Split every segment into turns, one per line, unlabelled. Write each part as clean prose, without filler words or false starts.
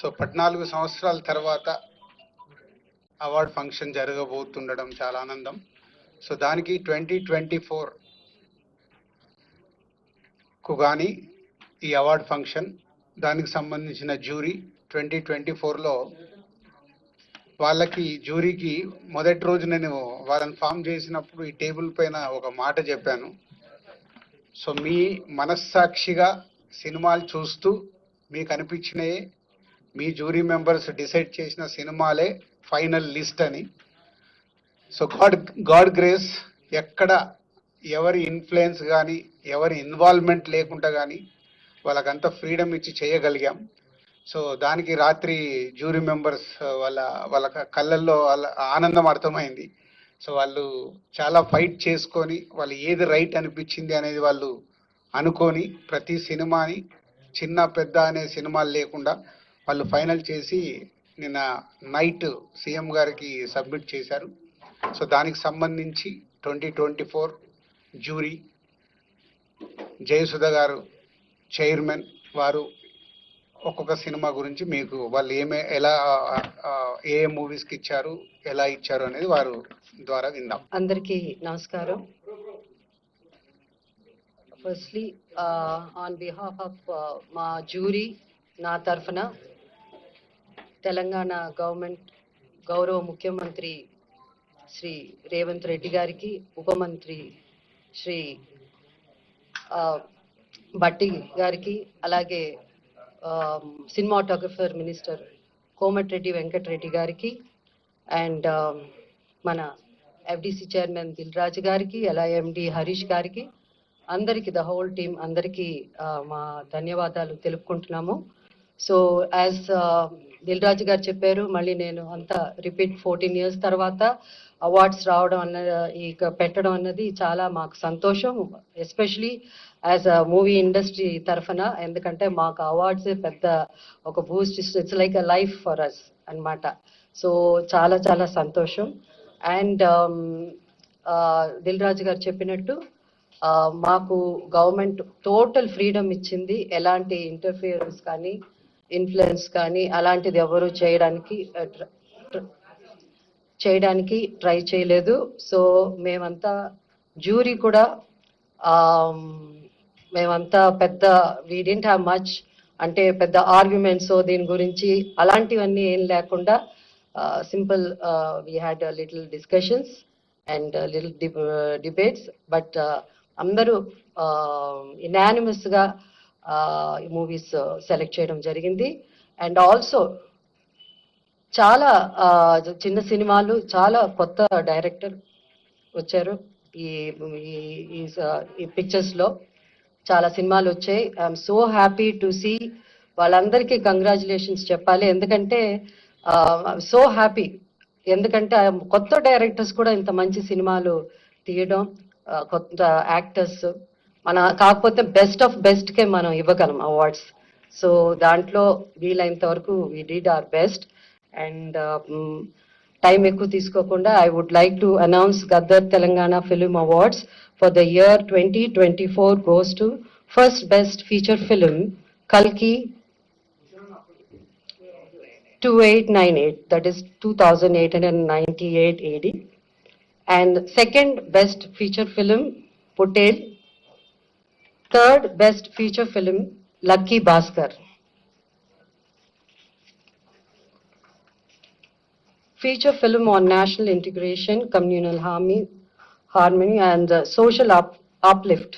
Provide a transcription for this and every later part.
So 14 సంవత్సరాల తర్వాత award function జరగబోతుండడం చాలా ఆనందం. సో దానికి 2024కు కానీ ఈ అవార్డ్ ఫంక్షన్, దానికి సంబంధించిన జ్యూరీ 2024లో వాళ్ళకి జ్యూరీకి మొదటి రోజు నేను వాళ్ళని ఫామ్ చేసినప్పుడు ఈ టేబుల్ పైన ఒక మాట చెప్పాను. సో మీ మనస్సాక్షిగా సినిమాలు చూస్తూ మీకు అనిపించినయే మీ జ్యూరీ మెంబర్స్ డిసైడ్ చేసిన సినిమాలే ఫైనల్ లిస్ట్ అని. సో గాడ్ గ్రేస్, ఎక్కడ ఎవరి ఇన్ఫ్లుయెన్స్ కానీ ఎవరి ఇన్వాల్వ్మెంట్ లేకుండా కానీ వాళ్ళకంతా ఫ్రీడమ్ ఇచ్చి చేయగలిగాం. సో దానికి రాత్రి జ్యూరీ మెంబర్స్ వాళ్ళ కళ్ళల్లో వాళ్ళ ఆనందం అర్థమైంది. సో వాళ్ళు చాలా ఫైట్ చేసుకొని వాళ్ళు ఏది రైట్ అనిపించింది అనేది వాళ్ళు అనుకొని ప్రతి సినిమాని చిన్న పెద్ద అనే సినిమాలు లేకుండా వాళ్ళు ఫైనల్ చేసి నిన్న నైట్ సీఎం గారికి సబ్మిట్ చేశారు. సో దానికి సంబంధించి 2024 జ్యూరీ జయసుధ గారు చైర్మన్, వారు ఒక్కొక్క సినిమా గురించి మీకు వాళ్ళు ఏ మూవీస్కి ఇచ్చారు, ఎలా ఇచ్చారు అనేది వారు ద్వారా విందాం.
అందరికీ నమస్కారం. ఫస్ట్లీ ఆన్ బిహాఫ్ ఆఫ్ మా జ్యూరీ, నా తరఫున తెలంగాణ గవర్నమెంట్ గౌరవ ముఖ్యమంత్రి శ్రీ రేవంత్ రెడ్డి గారికి, ఉప మంత్రి శ్రీ భట్టి గారికి, అలాగే సినిమాటోగ్రఫర్ మినిస్టర్ కోమటిరెడ్డి వెంకటరెడ్డి గారికి, అండ్ మన ఎఫ్డిసి చైర్మన్ దిల్ రాజు గారికి, అలా ఎండి హరీష్ గారికి, అందరికీ ద హోల్ టీమ్ అందరికీ మా ధన్యవాదాలు తెలుపుకుంటున్నాము. సో యాజ్ దిల్ రాజు గారు చెప్పారు, మళ్ళీ నేను అంతా రిపీట్ 14 years తర్వాత అవార్డ్స్ రావడం పెట్టడం అన్నది చాలా మాకు సంతోషం, especially as a movie industry తరఫున. ఎందుకంటే మాకు అవార్డ్స్ పెద్ద ఒక boost, it's like a life for us అన్నమాట. సో చాలా చాలా సంతోషం. అండ్ దిల్ రాజు గారు చెప్పినట్టు మాకు గవర్నమెంట్ టోటల్ ఫ్రీడమ్ ఇచ్చింది, ఎలాంటి ఇంటర్ఫియరెన్స్ కానీ ఇన్ఫ్లుయెన్స్ కానీ అలాంటిది ఎవరు చేయడానికి ట్రై చేయలేదు. సో మేమంతా జ్యూరీ కూడా మేమంతా పెద్ద వీ డింట్ హ్యావ్ మచ్, అంటే పెద్ద ఆర్గ్యుమెంట్స్ దీని గురించి అలాంటివన్నీ ఏం లేకుండా simple we had little discussions and little debates, but అందరూ ఇనానిమస్గా మూవీస్ సెలెక్ట్ చేయడం జరిగింది. అండ్ ఆల్సో చాలా చిన్న సినిమాలు, చాలా కొత్త డైరెక్టర్ వచ్చారు ఈ పిక్చర్స్లో. చాలా సినిమాలు వచ్చాయి. I'm so happy to see. వాళ్ళందరికీ కంగ్రాచులేషన్స్ చెప్పాలి, ఎందుకంటే సో హ్యాపీ, ఎందుకంటే కొత్త డైరెక్టర్స్ కూడా ఇంత మంచి సినిమాలు తీయడం, కొత్త యాక్టర్స్ కాకపోతే బెస్ట్ ఆఫ్ బెస్ట్కే మనం ఇవ్వగలం అవార్డ్స్. సో దాంట్లో వీలైనంత వరకు we did our best. And time ఎక్కువ తీసుకోకుండా I would like to announce Gaddar Telangana film awards for the year 2024 goes to first best feature film Kalki 2898, that is 2898 AD, and second best feature film Putel, third best feature film Lucky Bhaskar. Feature film on national integration, communal harmony and social uplift.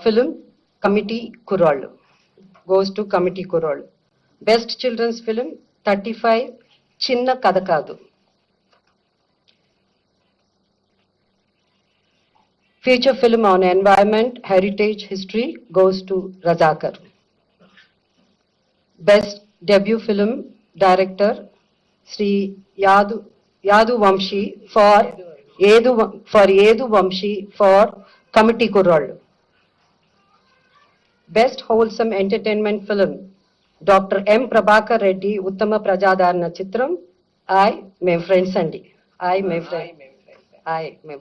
Film Committee Kural goes to Committee Kural. Best children's film 35 Chinna Kadakadu. Feature film on environment, heritage, history goes to Razakar. Best debut film director Sri Yadu Vamshi for Yedu Vamshi for Committee Kural. Best wholesome entertainment film Dr. M. Prabhakar Reddy Uttama Prajadarana Chitram I, my friends Andi. My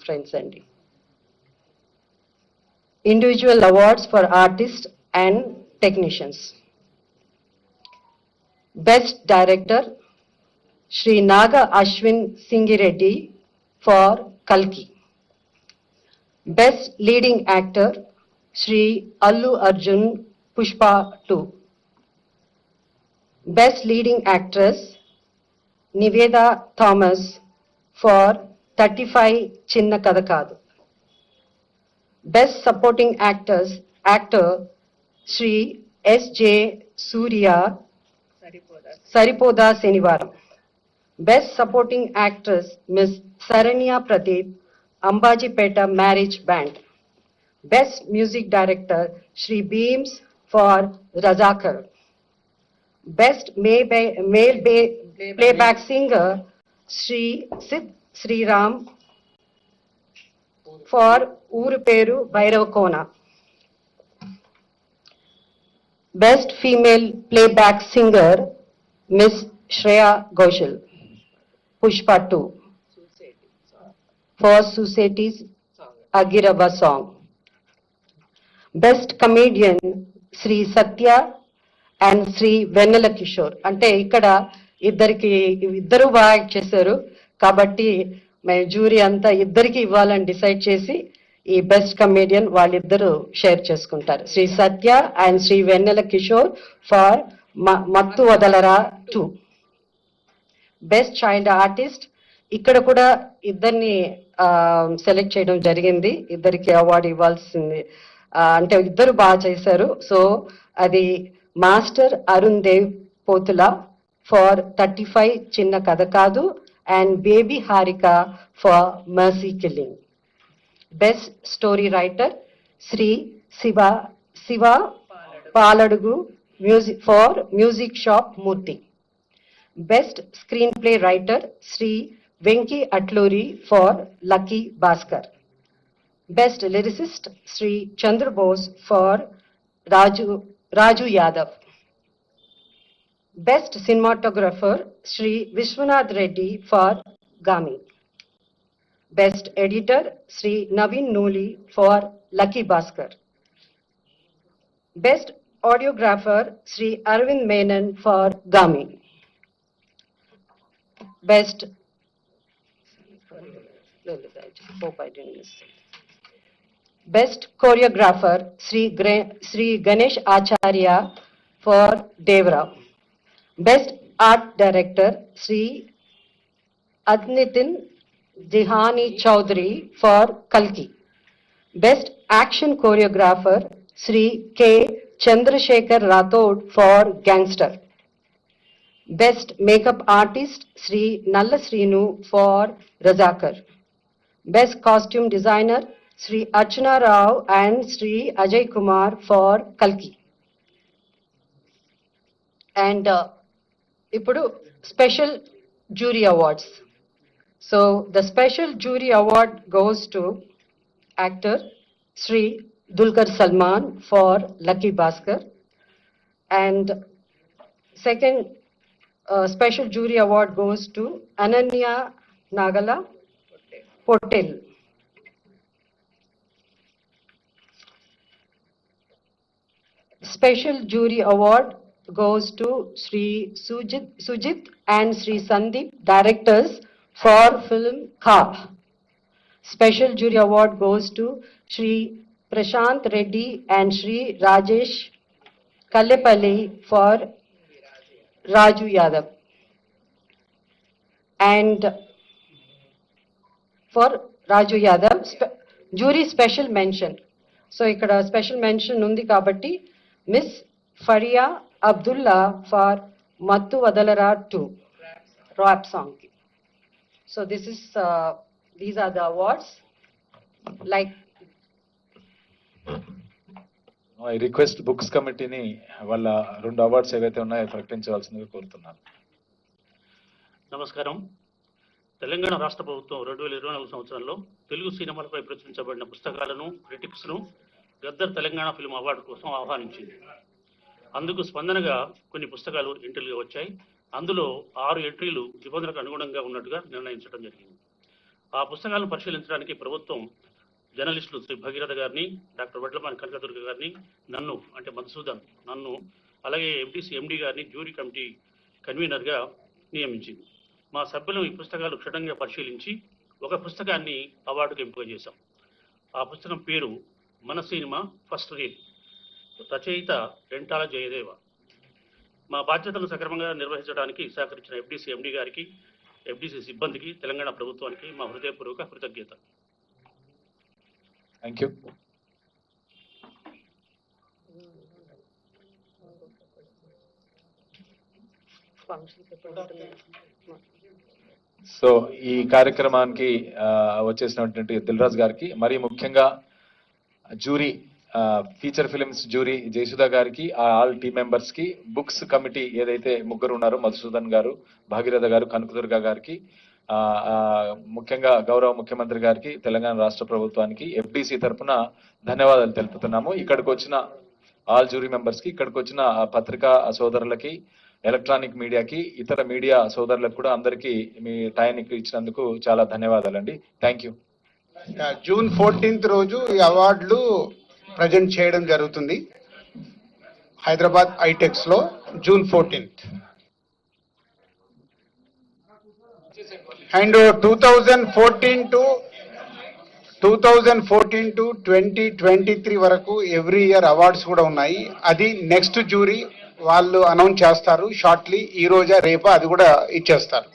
friends Andi. Individual awards for artists and technicians. Best Director Shri Naga Ashwin Singireddy for Kalki. Best Leading Actor Shri Allu Arjun Pushpa 2. Best Leading Actress Niveda Thomas for 35 Chinna Kadakadu. Best Supporting Actor Shri S.J. Surya Saripoda Senivaram. Best Supporting Actress Ms. Saranya Pradeep Ambajipeta Marriage Band. Best Music Director Shri Beams for Razakar. Best Male Playback Singer Shri Sid Sriram for Uru Peru Bhairavakona. Best Female Playback Singer Miss Shreya Ghoshal, Pushpa 2, for Society's Agirava song. Best Comedian Sri Satya and Sri Vennela Kishore. అంటే ఇక్కడ ఇద్దరు బాగా act చేశారు కాబట్టి మేము jury అంతా ఇద్దరికి ఇవ్వాలని డిసైడ్ చేసి ఈ బెస్ట్ కమేడియన్ వాళ్ళిద్దరూ షేర్ చేసుకుంటారు. Sri Satya and Sri Vennela Kishore for Mathu Vadalara 2. Best child artist ఇక్కడ కూడా ఇద్దరిని సెలెక్ట్ చేయడం జరిగింది. ఇద్దరికి అవార్డు ఇవ్వాల్సింది. అంటే ఇద్దరు బాగా చేశారు. సో అది master Arun Dev Pothula for 35 Chinna Katha Kaadu and baby Harika for mercy killing. Best story writer Shri Shiva Paladugu music for music shop Murthy. Best Screenplay Writer Sri Venki Atluri for Lucky Bhaskar. Best Lyricist Sri Chandra Bose for Raju Yadav. Best Cinematographer Sri Vishwanath Reddy for Gami. Best Editor Sri Naveen Nooli for Lucky Bhaskar. Best Audiographer Sri Arvind Menon for Gami. Best, hope I didn't miss it. Best Choreographer Sri Ganesh Acharya for Devra. Best Art Director Sri Adnitin Dihani Chaudhary for Kalki. Best Action Choreographer Sri K. Chandrasekhar Rathod for Gangster. Best Makeup Artist Sri Nalla Srinu for Razakar. Best Costume Designer Sri Archana Rao and Sri Ajay Kumar for Kalki. And ఇప్పుడు Special Jury Awards. So the Special Jury Award goes to actor Sri Dulquer Salman for Lucky Bhaskar, and second Special Jury Award goes to Ananya Nagala Potel. Special Jury Award goes to Sri Sujit and Sri Sandeep, directors for film Khab. Special Jury Award goes to Sri Prashant Reddy and Sri Rajesh Kallepalli for Raju Yadav. And for Raju Yadav, jury special mention. So ikkada special mention undi kabatti Miss Faria Abdullah for Mattu Vadalara 2 rap song. So this is these are the awards. Like
I request books కమిటీని వాళ్ళ 2 awards ఏవైతే ఉన్నాయో ప్రకటించవలసిందిగా కోరుతున్నాను.
నమస్కారం. తెలంగాణ రాష్ట్ర ప్రభుత్వం 2024 సంవత్సరంలో తెలుగు సినిమాలపై ప్రచురించబడిన పుస్తకాలను క్రిటిక్స్ను గద్దర్ తెలంగాణ ఫిల్మ్ అవార్డు కోసం ఆహ్వానించింది. అందుకు స్పందనగా కొన్ని పుస్తకాలు ఎంట్రీలుగా వచ్చాయి. అందులో 6 ఎంట్రీలు నిబంధనలకు అనుగుణంగా ఉన్నట్టుగా నిర్ణయించడం జరిగింది. ఆ పుస్తకాలను పరిశీలించడానికి ప్రభుత్వం జర్నలిస్టులు శ్రీ భగీరథ గారిని, డాక్టర్ వడ్లమాని కనకదుర్గ గారిని, నన్ను అంటే మధుసూదన్ నన్ను, అలాగే ఎంటీసీ ఎండి గారిని జ్యూరీ కమిటీ కన్వీనర్గా నియమించింది. మా సభ్యులు ఈ పుస్తకాలు క్షుణ్ణంగా పరిశీలించి ఒక పుస్తకాన్ని అవార్డుకు ఎంపిక చేశాం. ఆ పుస్తకం పేరు మన సినిమా ఫస్ట్ రీడ్, రచయిత రెంటాల జయదేవ. మా బాధ్యతలను సక్రమంగా నిర్వహించడానికి సహకరించిన ఎఫ్డీసీ ఎండీ గారికి, ఎఫ్డీసీ సిబ్బందికి, తెలంగాణ ప్రభుత్వానికి మా హృదయపూర్వక కృతజ్ఞత.
Thank you. సో ఈ కార్యక్రమానికి వచ్చేసినటువంటి దిల్రాజ్ గారికి, మరి ముఖ్యంగా jury, feature films jury Jayasudha గారికి, ఆల్ టీమ్ మెంబర్స్ కి, బుక్స్ కమిటీ ఏదైతే ముగ్గురు ఉన్నారో మధుసూదన్ గారు, భాగీరథ గారు, కనకదుర్గ గారికి, ముఖ్యంగా గౌరవ ముఖ్యమంత్రి గారికి, తెలంగాణ రాష్ట్ర ప్రభుత్వానికి ఎఫ్డీసీ తరఫున ధన్యవాదాలు తెలుపుతున్నాము. ఇక్కడికి వచ్చిన ఆల్ జ్యూరీ మెంబర్స్ కి, ఇక్కడికి వచ్చిన పత్రికా సోదరులకి, ఎలక్ట్రానిక్ మీడియాకి, ఇతర మీడియా సోదరులకు కూడా అందరికీ మీ టైం ఇచ్చినందుకు చాలా ధన్యవాదాలండి. Thank you.
జూన్ 14th రోజు ఈ అవార్డులు ప్రజెంట్ చేయడం జరుగుతుంది హైదరాబాద్ ఐటెక్స్ లో, జూన్ 14th. అండ్ 2014 to 2023 వరకు ఎవ్రీ ఇయర్ అవార్డ్స్ కూడా ఉన్నాయి. అది నెక్స్ట్ జ్యూరీ వాళ్ళు అనౌన్స్ చేస్తారు షార్ట్లీ. ఈ రోజా రేపా అది కూడా ఇచ్చేస్తారు.